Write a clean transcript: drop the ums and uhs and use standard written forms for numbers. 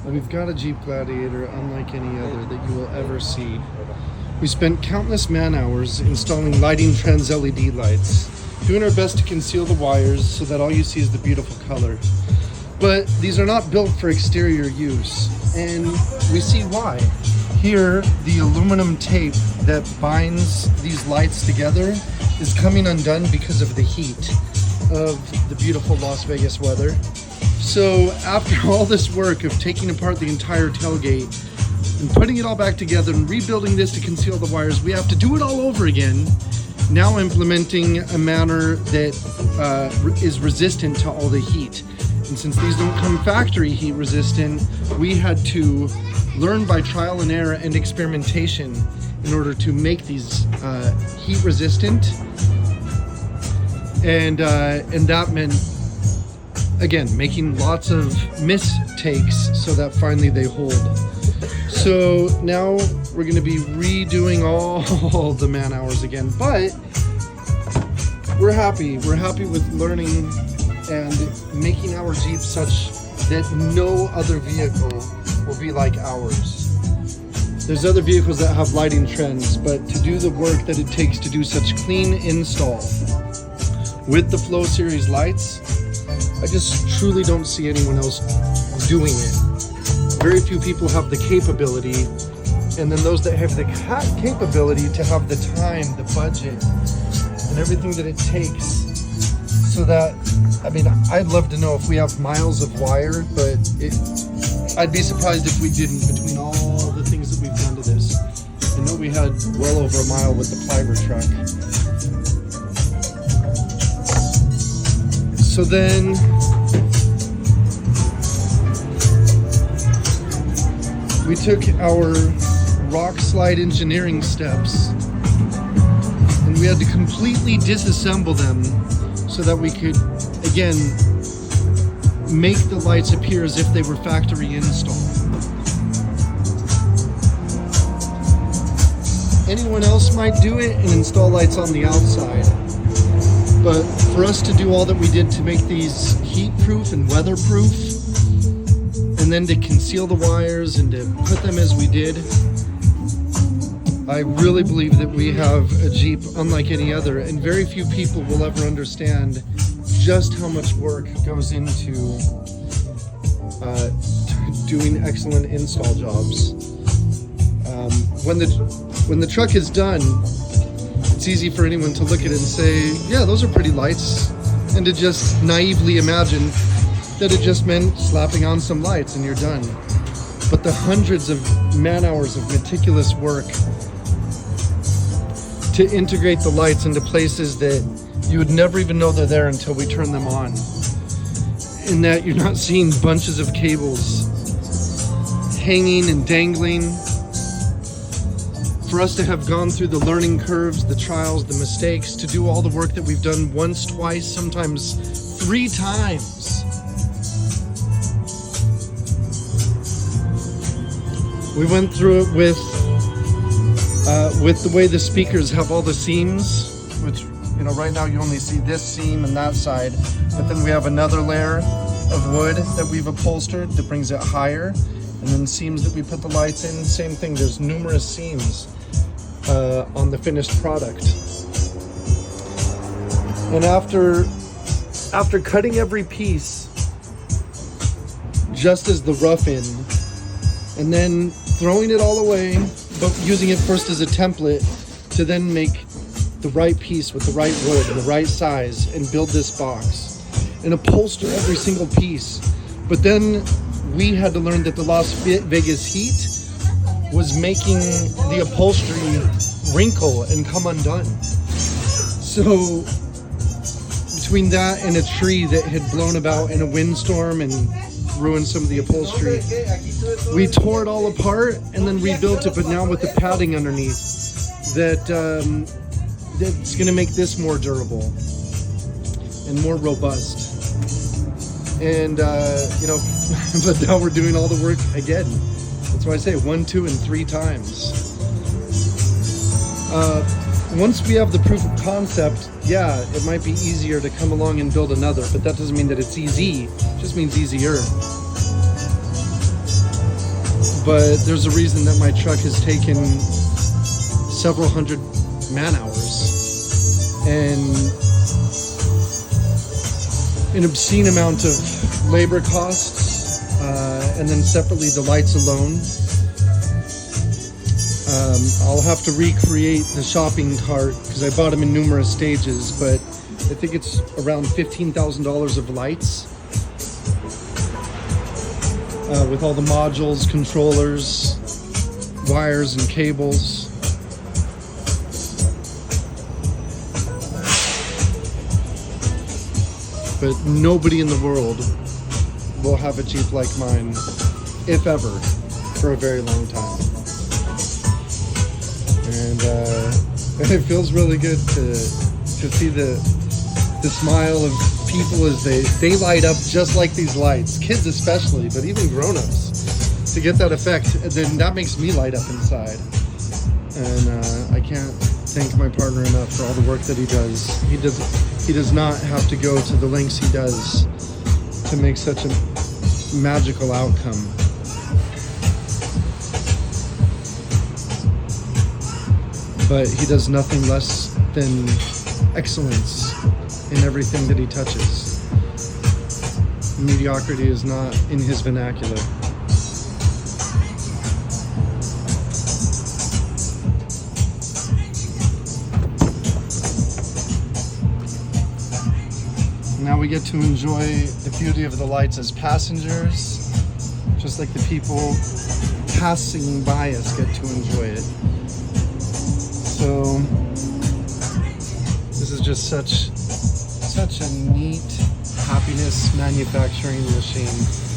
We've got a Jeep Gladiator unlike any other that you will ever see. We spent countless man hours installing lighting trends LED lights, doing our best to conceal the wires so that all you see is the beautiful color. But these are not built for exterior use, and we see why. Here, the aluminum tape that binds these lights together is coming undone because of the heat of the beautiful Las Vegas weather. So after all this work of taking apart the entire tailgate and putting it all back together and rebuilding this to conceal the wires, we have to do it all over again, now implementing a manner that is resistant to all the heat. And since these don't come factory heat resistant, we had to learn by trial and error and experimentation in order to make these heat resistant. And that meant, again, making lots of mistakes so that finally they hold. So now we're going to be redoing all the man hours again, but we're happy. We're happy with learning and making our Jeep such that no other vehicle will be like ours. There's other vehicles that have lighting trends, but to do the work that it takes to do such clean install with the Flow Series lights, I just truly don't see anyone else doing it. Very few people have the capability, and then those that have the capability to have the time, the budget, and everything that it takes. So that, I mean, I'd love to know if we have miles of wire, but I'd be surprised if we didn't between all the things that we've done to this. I know we had well over a mile with the plier truck. So then we took our rock slide engineering steps and we had to completely disassemble them so that we could, again, make the lights appear as if they were factory installed. Anyone else might do it and install lights on the outside. But for us to do all that we did to make these heat-proof and weather-proof, and then to conceal the wires and to put them as we did, I really believe that we have a Jeep unlike any other, and very few people will ever understand just how much work goes into doing excellent install jobs. When the truck is done, it's easy for anyone to look at it and say, yeah, those are pretty lights, and to just naively imagine that it just meant slapping on some lights and you're done. But the hundreds of man hours of meticulous work to integrate the lights into places that you would never even know they're there until we turn them on. In that you're not seeing bunches of cables hanging and dangling. For us to have gone through the learning curves, the trials, the mistakes, to do all the work that we've done once, twice, sometimes 3 times. We went through it with the way the speakers have all the seams, which, you know, right now you only see this seam and that side, but then we have another layer of wood that we've upholstered that brings it higher, and then seams that we put the lights in, same thing, there's numerous seams on the finished product. And after cutting every piece just as the rough end, and then throwing it all away, but using it first as a template to then make the right piece with the right wood and the right size and build this box and upholster every single piece. But then we had to learn that the Las Vegas heat was making the upholstery wrinkle and come undone. So between that and a tree that had blown about in a windstorm and ruined some of the upholstery, we tore it all apart and then rebuilt it, but now with the padding underneath that's going to make this more durable and more robust. And but now we're doing all the work again. That's why I say 1, 2, and 3 times. Once we have the proof of concept, yeah, it might be easier to come along and build another, but that doesn't mean that it's easy. It just means easier. but there's a reason that my truck has taken several hundred man hours and an obscene amount of labor costs, and then separately the lights alone. I'll have to recreate the shopping cart because I bought them in numerous stages, but I think it's around $15,000 of lights, with all the modules, controllers, wires, and cables. But nobody in the world will have a Jeep like mine, if ever, for a very long time. And it feels really good to see the smile of people as they light up just like these lights. Kids especially, but even grown-ups. To get that effect, then that makes me light up inside. And I can't thank my partner enough for all the work that he does. He does not have to go to the lengths he does to make such a magical outcome. But he does nothing less than excellence in everything that he touches. Mediocrity is not in his vernacular. Now we get to enjoy the beauty of the lights as passengers, just like the people passing by us get to enjoy it. So this is just such a neat happiness manufacturing machine.